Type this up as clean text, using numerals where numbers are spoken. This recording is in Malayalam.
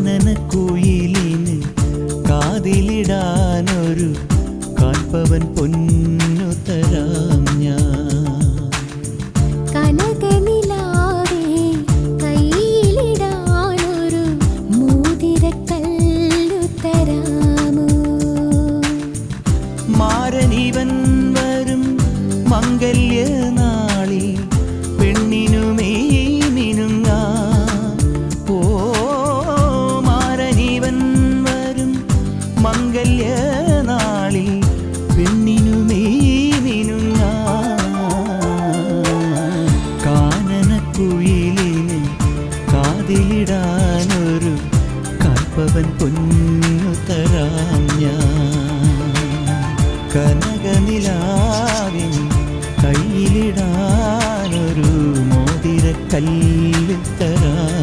കാനനക്കുയിലിന് കാതിലിടാനൊരു കാൽപ്പവൻ പൊന്നു തരാം ഞാൻ. കനകനിലാവേ കയ്യിലിടാനൊരു മോതിരക്കല്ലു തരാമോ? മാരനിവൻ വരും മംഗല്യനാളിൽ പെണ്ണിനുമേ മിനുങ്ങാ. ഓ മാരനിവൻ വരും മംഗല്യനാളിൽ പെണ്ണിനുമേ മിനുങ്ങാ. കാനനക്കുയിലിന് കാതിലിടാനൊരു കാൽപ്പവൻ പൊന്നു തരാം ഞാൻ. കനകനിലാവിന് കയ്യിലിടാനൊരു മോതിരക്കല്ല് തരാം.